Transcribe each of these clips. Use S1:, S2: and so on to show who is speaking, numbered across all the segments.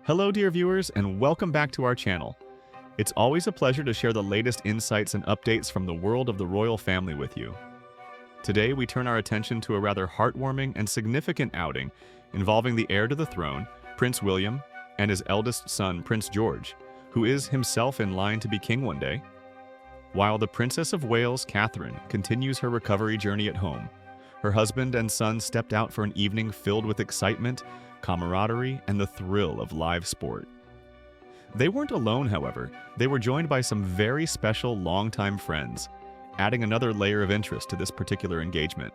S1: Hello, dear viewers, and welcome back to our channel. It's always a pleasure to share the latest insights and updates from the world of the royal family with you. Today, we turn our attention to a rather heartwarming and significant outing involving the heir to the throne, Prince William, and his eldest son, Prince George, who is himself in line to be king one day. While the Princess of Wales, Catherine, continues her recovery journey at home, her husband and son stepped out for an evening filled with excitement, camaraderie, and the thrill of live sport. They weren't alone, however. They were joined by some very special longtime friends, adding another layer of interest to this particular engagement.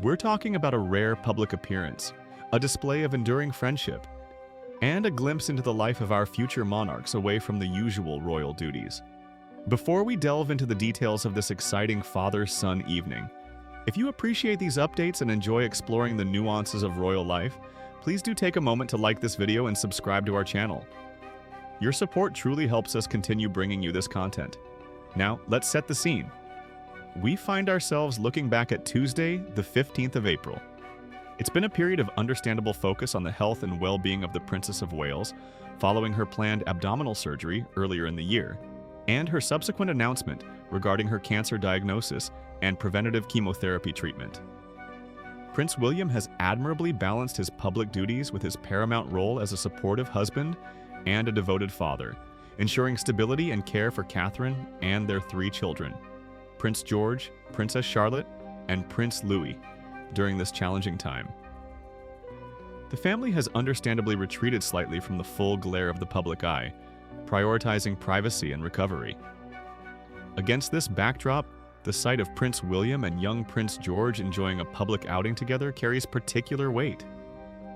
S1: We're talking about a rare public appearance, a display of enduring friendship, and a glimpse into the life of our future monarchs away from the usual royal duties. Before we delve into the details of this exciting father-son evening, if you appreciate these updates and enjoy exploring the nuances of royal life, please do take a moment to like this video and subscribe to our channel. Your support truly helps us continue bringing you this content. Now, let's set the scene. We find ourselves looking back at Tuesday, the 15th of April. It's been a period of understandable focus on the health and well-being of the Princess of Wales, following her planned abdominal surgery earlier in the year, and her subsequent announcement regarding her cancer diagnosis and preventative chemotherapy treatment. Prince William has admirably balanced his public duties with his paramount role as a supportive husband and a devoted father, ensuring stability and care for Catherine and their three children, Prince George, Princess Charlotte, and Prince Louis, during this challenging time. The family has understandably retreated slightly from the full glare of the public eye, prioritizing privacy and recovery. Against this backdrop, the sight of Prince William and young Prince George enjoying a public outing together carries particular weight.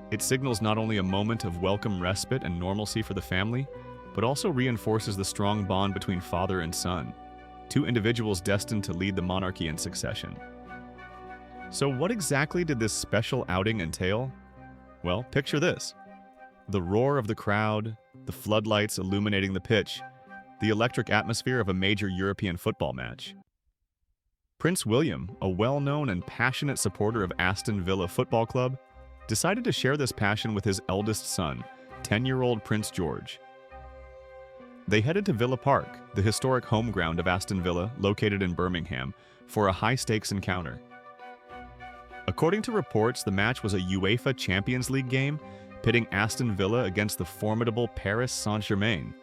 S1: It signals not only a moment of welcome respite and normalcy for the family, but also reinforces the strong bond between father and son, two individuals destined to lead the monarchy in succession. So what exactly did this special outing entail? Well, picture this. The roar of the crowd, the floodlights illuminating the pitch, the electric atmosphere of a major European football match. Prince William, a well-known and passionate supporter of Aston Villa Football Club, decided to share this passion with his eldest son, 10-year-old Prince George. They headed to Villa Park, the historic home ground of Aston Villa, located in Birmingham, for a high-stakes encounter. According to reports, the match was a UEFA Champions League game, pitting Aston Villa against the formidable Paris Saint-Germain.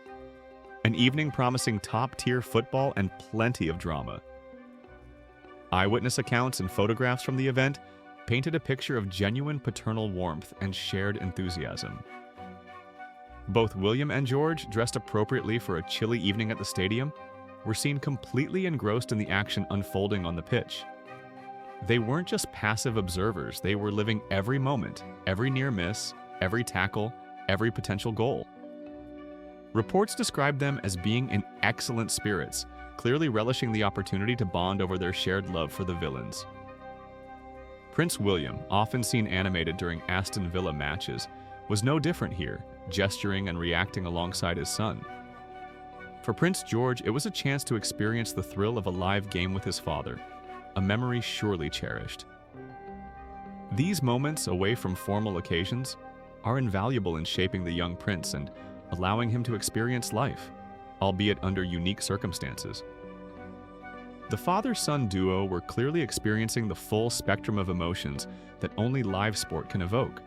S1: An evening promising top-tier football and plenty of drama. Eyewitness accounts and photographs from the event painted a picture of genuine paternal warmth and shared enthusiasm. Both William and George, dressed appropriately for a chilly evening at the stadium, were seen completely engrossed in the action unfolding on the pitch. They weren't just passive observers, they were living every moment, every near miss, every tackle, every potential goal. Reports described them as being in excellent spirits, clearly relishing the opportunity to bond over their shared love for the villains. Prince William, often seen animated during Aston Villa matches, was no different here, gesturing and reacting alongside his son. For Prince George, it was a chance to experience the thrill of a live game with his father, a memory surely cherished. These moments, away from formal occasions, are invaluable in shaping the young prince and allowing him to experience life, albeit under unique circumstances. The father-son duo were clearly experiencing the full spectrum of emotions that only live sport can evoke: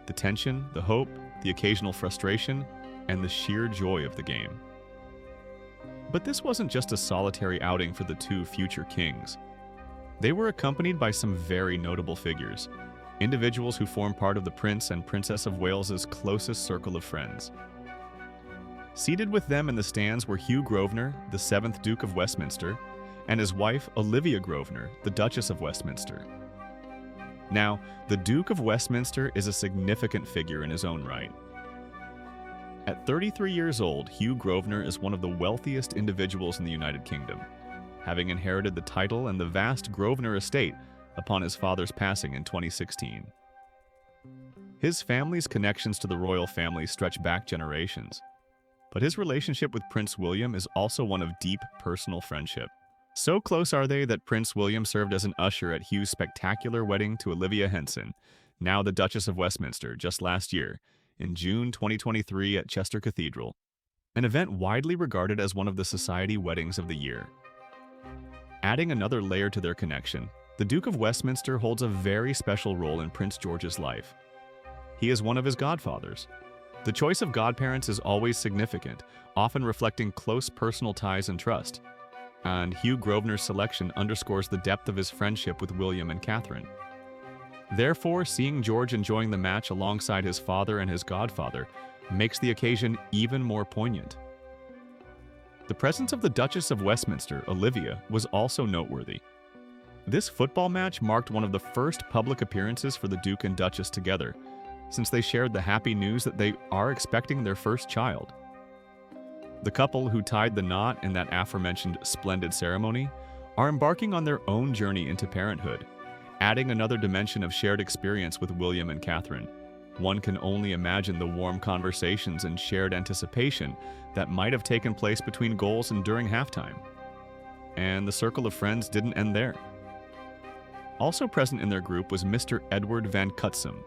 S1: the tension, the hope, the occasional frustration, and the sheer joy of the game. But this wasn't just a solitary outing for the two future kings. They were accompanied by some very notable figures, individuals who form part of the Prince and Princess of Wales's closest circle of friends. Seated with them in the stands were Hugh Grosvenor, the 7th Duke of Westminster, and his wife Olivia Grosvenor, the Duchess of Westminster. Now, the Duke of Westminster is a significant figure in his own right. At 33 years old, Hugh Grosvenor is one of the wealthiest individuals in the United Kingdom, having inherited the title and the vast Grosvenor estate upon his father's passing in 2016. His family's connections to the royal family stretch back generations, but his relationship with Prince William is also one of deep personal friendship. So close are they that Prince William served as an usher at Hugh's spectacular wedding to Olivia Henson, now the Duchess of Westminster, just last year, in June 2023 at Chester Cathedral, an event widely regarded as one of the society weddings of the year. Adding another layer to their connection, the Duke of Westminster holds a very special role in Prince George's life. He is one of his godfathers. The choice of godparents is always significant, often reflecting close personal ties and trust, and Hugh Grosvenor's selection underscores the depth of his friendship with William and Catherine. Therefore, seeing George enjoying the match alongside his father and his godfather makes the occasion even more poignant. The presence of the Duchess of Westminster, Olivia, was also noteworthy. This football match marked one of the first public appearances for the Duke and Duchess together, since they shared the happy news that they are expecting their first child. The couple who tied the knot in that aforementioned splendid ceremony are embarking on their own journey into parenthood, adding another dimension of shared experience with William and Catherine. One can only imagine the warm conversations and shared anticipation that might have taken place between goals and during halftime. And the circle of friends didn't end there. Also present in their group was Mr. Edward Van Cutsem.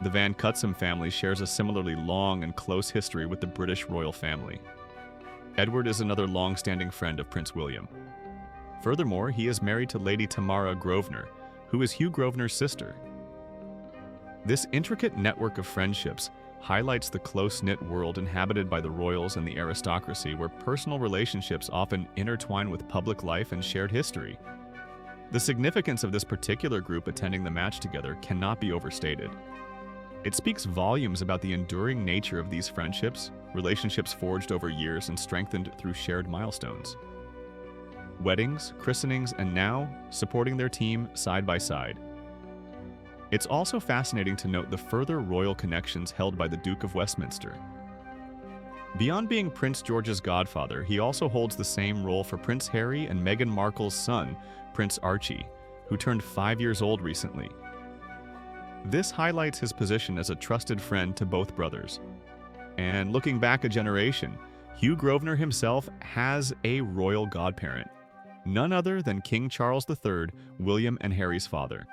S1: The Van Cutsem family shares a similarly long and close history with the British royal family. Edward is another long-standing friend of Prince William. Furthermore, he is married to Lady Tamara Grosvenor, who is Hugh Grosvenor's sister. This intricate network of friendships highlights the close-knit world inhabited by the royals and the aristocracy, where personal relationships often intertwine with public life and shared history. The significance of this particular group attending the match together cannot be overstated. It speaks volumes about the enduring nature of these friendships, relationships forged over years and strengthened through shared milestones. Weddings, christenings, and now supporting their team side by side. It's also fascinating to note the further royal connections held by the Duke of Westminster. Beyond being Prince George's godfather, he also holds the same role for Prince Harry and Meghan Markle's son, Prince Archie, who turned 5 years old recently. This highlights his position as a trusted friend to both brothers. And looking back a generation, Hugh Grosvenor himself has a royal godparent, none other than King Charles III, William and Harry's father.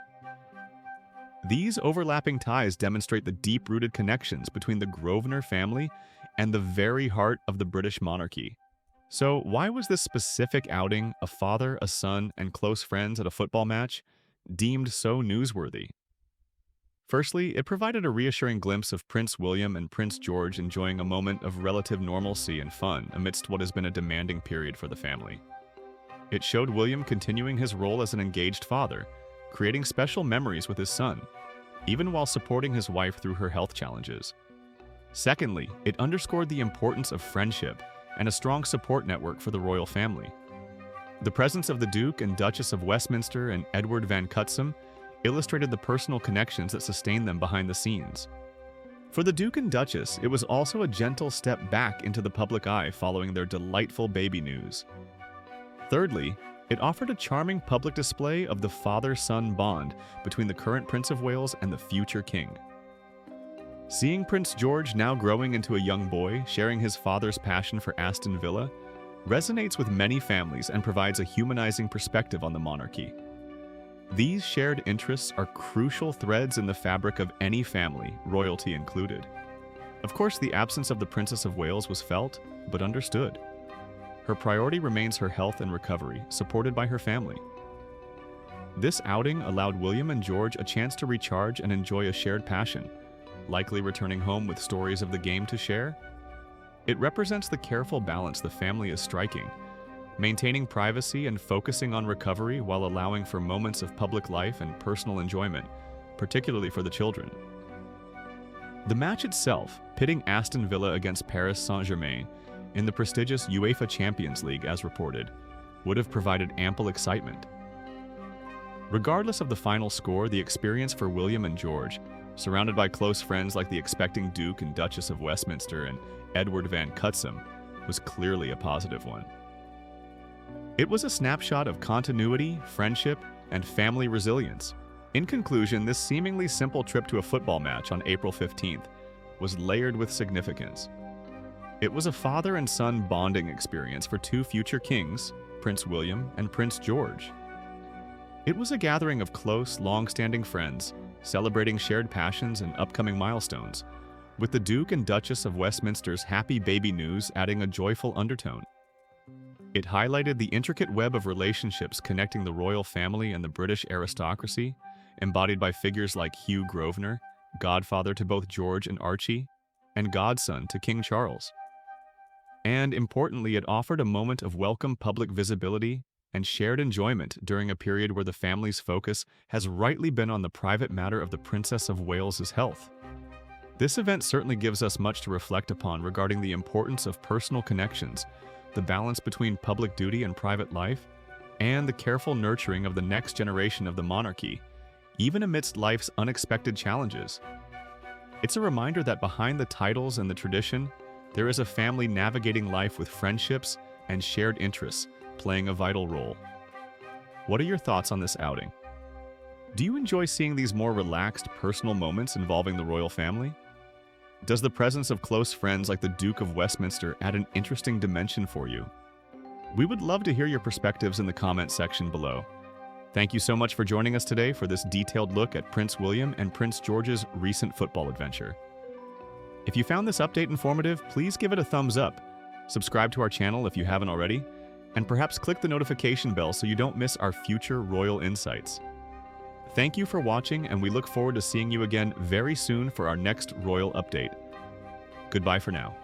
S1: These overlapping ties demonstrate the deep-rooted connections between the Grosvenor family and the very heart of the British monarchy. So why was this specific outing, a father, a son, and close friends at a football match, deemed so newsworthy? Firstly, it provided a reassuring glimpse of Prince William and Prince George enjoying a moment of relative normalcy and fun amidst what has been a demanding period for the family. It showed William continuing his role as an engaged father, creating special memories with his son, even while supporting his wife through her health challenges. Secondly, it underscored the importance of friendship and a strong support network for the royal family. The presence of the Duke and Duchess of Westminster and Edward Van Cutsem illustrated the personal connections that sustained them behind the scenes. For the Duke and Duchess, it was also a gentle step back into the public eye following their delightful baby news. Thirdly, it offered a charming public display of the father-son bond between the current Prince of Wales and the future king. Seeing Prince George now growing into a young boy, sharing his father's passion for Aston Villa, resonates with many families and provides a humanizing perspective on the monarchy. These shared interests are crucial threads in the fabric of any family, royalty included. Of course, the absence of the Princess of Wales was felt, but understood. Her priority remains her health and recovery, supported by her family. This outing allowed William and George a chance to recharge and enjoy a shared passion, likely returning home with stories of the game to share. It represents the careful balance the family is striking, maintaining privacy and focusing on recovery while allowing for moments of public life and personal enjoyment, particularly for the children. The match itself, pitting Aston Villa against Paris Saint-Germain in the prestigious UEFA Champions League as reported, would have provided ample excitement. Regardless of the final score, the experience for William and George, surrounded by close friends like the expecting Duke and Duchess of Westminster and Edward Van Cutsem, was clearly a positive one. It was a snapshot of continuity, friendship, and family resilience. In conclusion, this seemingly simple trip to a football match on April 15th was layered with significance. It was a father and son bonding experience for two future kings, Prince William and Prince George. It was a gathering of close, long-standing friends, celebrating shared passions and upcoming milestones, with the Duke and Duchess of Westminster's happy baby news adding a joyful undertone. It highlighted the intricate web of relationships connecting the royal family and the British aristocracy, embodied by figures like Hugh Grosvenor, godfather to both George and Archie, and godson to King Charles. And importantly, it offered a moment of welcome public visibility and shared enjoyment during a period where the family's focus has rightly been on the private matter of the Princess of Wales's health. This event certainly gives us much to reflect upon regarding the importance of personal connections, the balance between public duty and private life, and the careful nurturing of the next generation of the monarchy, even amidst life's unexpected challenges. It's a reminder that behind the titles and the tradition, there is a family navigating life with friendships and shared interests playing a vital role. What are your thoughts on this outing? Do you enjoy seeing these more relaxed, personal moments involving the royal family? Does the presence of close friends like the Duke of Westminster add an interesting dimension for you? We would love to hear your perspectives in the comment section below. Thank you so much for joining us today for this detailed look at Prince William and Prince George's recent football adventure. If you found this update informative, please give it a thumbs up, subscribe to our channel if you haven't already, and perhaps click the notification bell so you don't miss our future royal insights. Thank you for watching, and we look forward to seeing you again very soon for our next royal update. Goodbye for now.